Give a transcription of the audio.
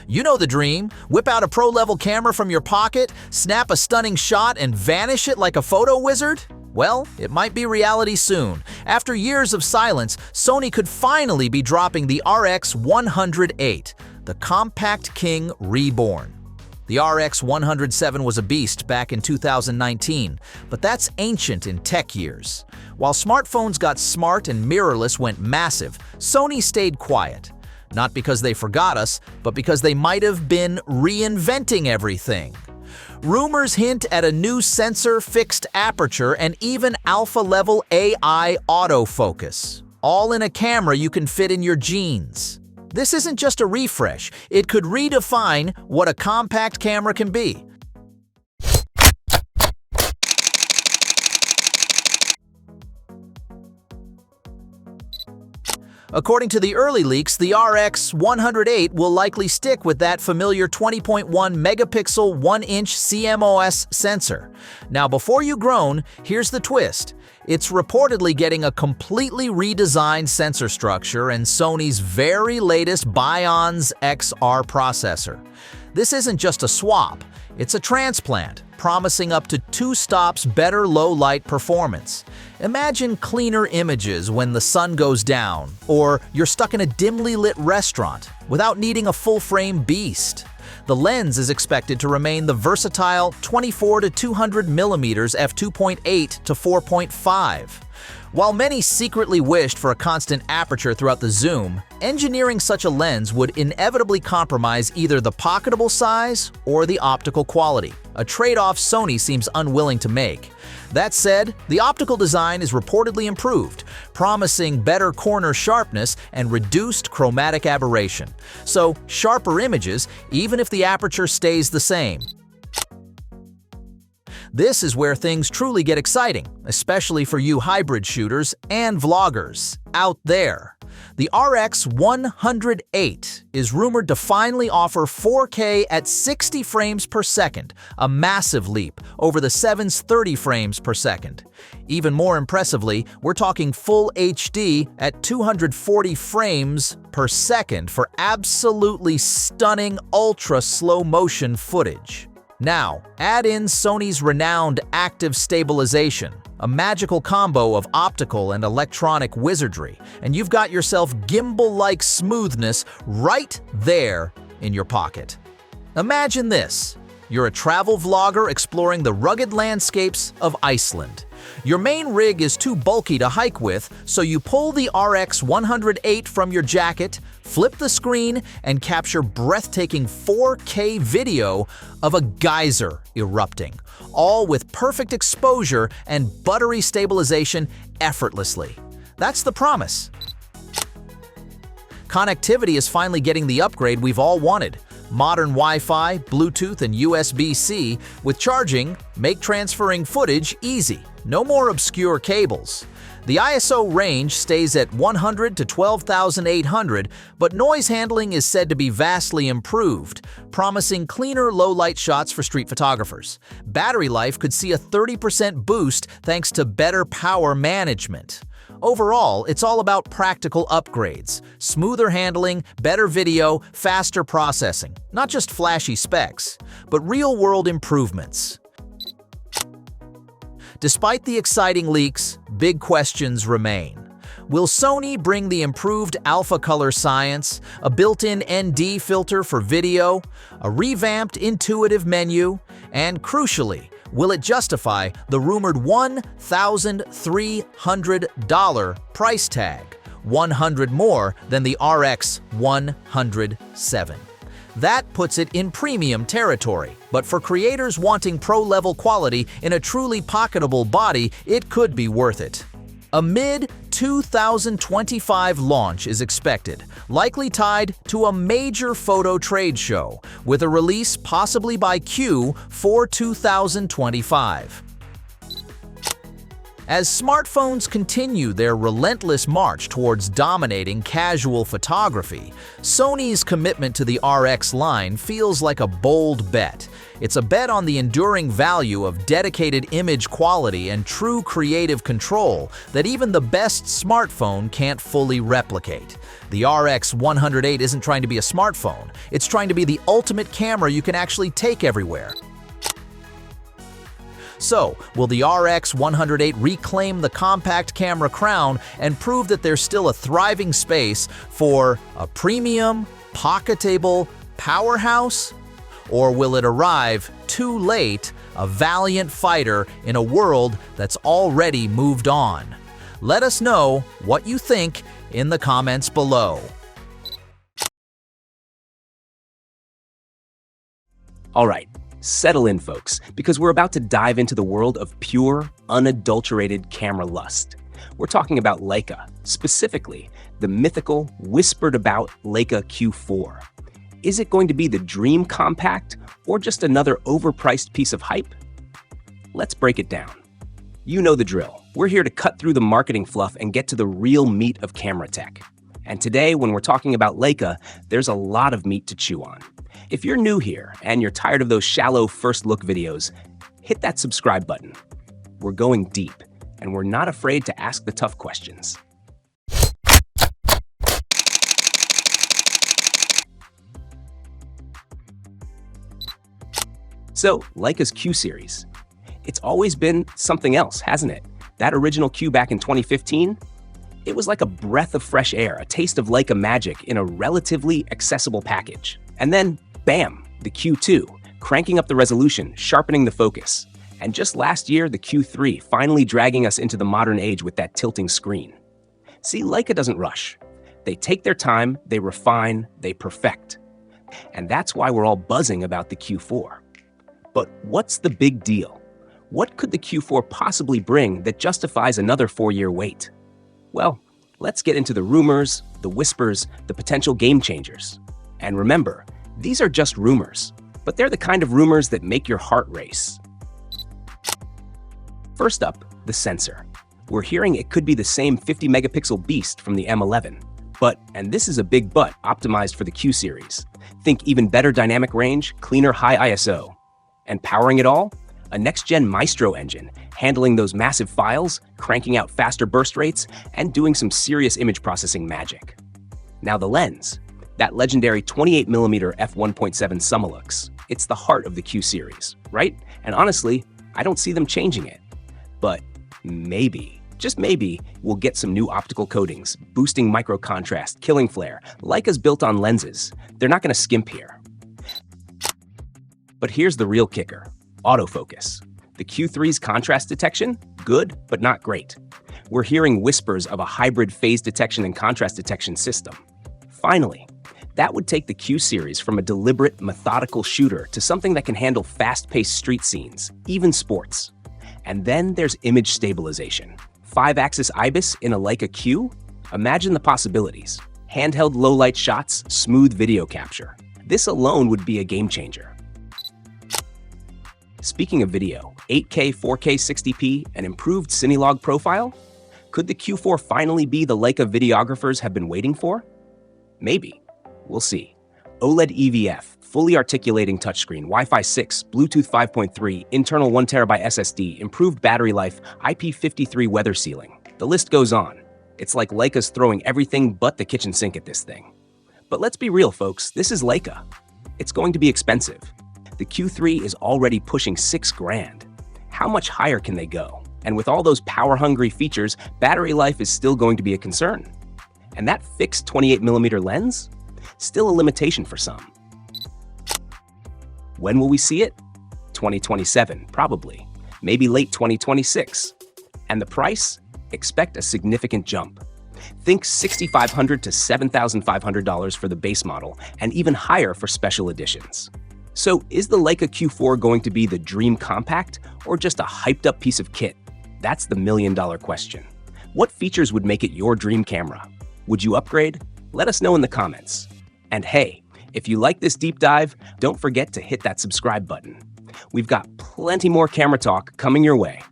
You know the dream. Whip out a pro-level camera from your pocket, snap a stunning shot, and vanish it like a photo wizard? Well, it might be reality soon. After years of silence, Sony could finally be dropping the RX100 VIII, the compact king reborn. The RX100 VII was a beast back in 2019, but that's ancient in tech years. While smartphones got smart and mirrorless went massive, Sony stayed quiet. Not because they forgot us, but because they might have been reinventing everything. Rumors hint at a new sensor, fixed aperture, and even alpha-level AI autofocus, all in a camera you can fit in your jeans. This isn't just a refresh, it could redefine what a compact camera can be. According to the early leaks, the RX100 VIII will likely stick with that familiar 20.1 megapixel 1-inch CMOS sensor. Now, before you groan, here's the twist. It's reportedly getting a completely redesigned sensor structure and Sony's very latest Bions XR processor. This isn't just a swap, it's a transplant, promising up to 2 stops better low-light performance. Imagine cleaner images when the sun goes down, or you're stuck in a dimly lit restaurant without needing a full-frame beast. The lens is expected to remain the versatile 24 to 200 mm f2.8 to 4.5. While many secretly wished for a constant aperture throughout the zoom, engineering such a lens would inevitably compromise either the pocketable size or the optical quality, a trade-off Sony seems unwilling to make. That said, the optical design is reportedly improved, promising better corner sharpness and reduced chromatic aberration. So, sharper images, even if the aperture stays the same. This is where things truly get exciting, especially for you hybrid shooters and vloggers out there. The RX100 VIII is rumored to finally offer 4K at 60 frames per second, a massive leap over the 7's 30 frames per second. Even more impressively, we're talking full HD at 240 frames per second for absolutely stunning ultra slow motion footage. Now, add in Sony's renowned active stabilization, a magical combo of optical and electronic wizardry, and you've got yourself gimbal-like smoothness right there in your pocket. Imagine this. You're a travel vlogger exploring the rugged landscapes of Iceland. Your main rig is too bulky to hike with, so you pull the RX100 VIII from your jacket, flip the screen, and capture breathtaking 4K video of a geyser erupting, all with perfect exposure and buttery stabilization effortlessly. That's the promise. Connectivity is finally getting the upgrade we've all wanted. Modern Wi-Fi, Bluetooth, and USB-C with charging make transferring footage easy. No more obscure cables. The ISO range stays at 100 to 12,800, but noise handling is said to be vastly improved, promising cleaner low-light shots for street photographers. Battery life could see a 30% boost thanks to better power management. Overall, it's all about practical upgrades, smoother handling, better video, faster processing, not just flashy specs, but real-world improvements. Despite the exciting leaks, big questions remain. Will Sony bring the improved alpha color science, a built-in ND filter for video, a revamped intuitive menu, and crucially, will it justify the rumored $1,300 price tag, 100 more than the RX100 VII? That puts it in premium territory, but for creators wanting pro-level quality in a truly pocketable body, it could be worth it. A mid-2025 launch is expected, likely tied to a major photo trade show, with a release possibly by Q4 2025. As smartphones continue their relentless march towards dominating casual photography, Sony's commitment to the RX line feels like a bold bet. It's a bet on the enduring value of dedicated image quality and true creative control that even the best smartphone can't fully replicate. The RX100 VIII isn't trying to be a smartphone, it's trying to be the ultimate camera you can actually take everywhere. So, will the RX100 VIII reclaim the compact camera crown and prove that there's still a thriving space for a premium, pocketable powerhouse? Or will it arrive too late, a valiant fighter in a world that's already moved on? Let us know what you think in the comments below. All right. Settle in, folks, because we're about to dive into the world of pure, unadulterated camera lust. We're talking about Leica, specifically the mythical, whispered-about Leica Q4. Is it going to be the dream compact or just another overpriced piece of hype? Let's break it down. You know the drill. We're here to cut through the marketing fluff and get to the real meat of camera tech. And today, when we're talking about Leica, there's a lot of meat to chew on. If you're new here and you're tired of those shallow first look videos, hit that subscribe button. We're going deep, and we're not afraid to ask the tough questions. So, Leica's Q series. It's always been something else, hasn't it? That original Q back in 2015? It was like a breath of fresh air, a taste of Leica magic in a relatively accessible package. And then, bam, the Q2, cranking up the resolution, sharpening the focus. And just last year, the Q3, finally dragging us into the modern age with that tilting screen. See, Leica doesn't rush. They take their time, they refine, they perfect. And that's why we're all buzzing about the Q4. But what's the big deal? What could the Q4 possibly bring that justifies another 4-year wait? Well, let's get into the rumors, the whispers, the potential game changers. And remember, these are just rumors, but they're the kind of rumors that make your heart race. First up, the sensor. We're hearing it could be the same 50-megapixel beast from the M11, but, and this is a big but, optimized for the Q series. Think even better dynamic range, cleaner high ISO. And powering it all? A next-gen Maestro engine, handling those massive files, cranking out faster burst rates, and doing some serious image processing magic. Now the lens. That legendary 28mm f1.7 Summilux. It's the heart of the Q series, right? And honestly, I don't see them changing it. But maybe, just maybe, we'll get some new optical coatings, boosting micro contrast, killing flare. Leica's built on lenses. They're not going to skimp here. But here's the real kicker. Autofocus. The Q3's contrast detection? Good, but not great. We're hearing whispers of a hybrid phase detection and contrast detection system. Finally, that would take the Q series from a deliberate, methodical shooter to something that can handle fast-paced street scenes, even sports. And then there's image stabilization. 5-axis IBIS in a Leica Q? Imagine the possibilities. Handheld low-light shots, smooth video capture. This alone would be a game changer. Speaking of video, 8K, 4K, 60p, and improved Cinelog profile? Could the Q4 finally be the Leica videographers have been waiting for? Maybe. We'll see. OLED EVF, fully articulating touchscreen, Wi-Fi 6, Bluetooth 5.3, internal 1TB SSD, improved battery life, IP53 weather sealing. The list goes on. It's like Leica's throwing everything but the kitchen sink at this thing. But let's be real, folks, this is Leica. It's going to be expensive. The Q3 is already pushing $6,000. How much higher can they go? And with all those power-hungry features, battery life is still going to be a concern. And that fixed 28mm lens? Still a limitation for some. When will we see it? 2027, probably. Maybe late 2026. And the price? Expect a significant jump. Think $6,500 to $7,500 for the base model, and even higher for special editions. So is the Leica Q4 going to be the dream compact, or just a hyped-up piece of kit? That's the million-dollar question. What features would make it your dream camera? Would you upgrade? Let us know in the comments. And hey, if you like this deep dive, don't forget to hit that subscribe button. We've got plenty more camera talk coming your way.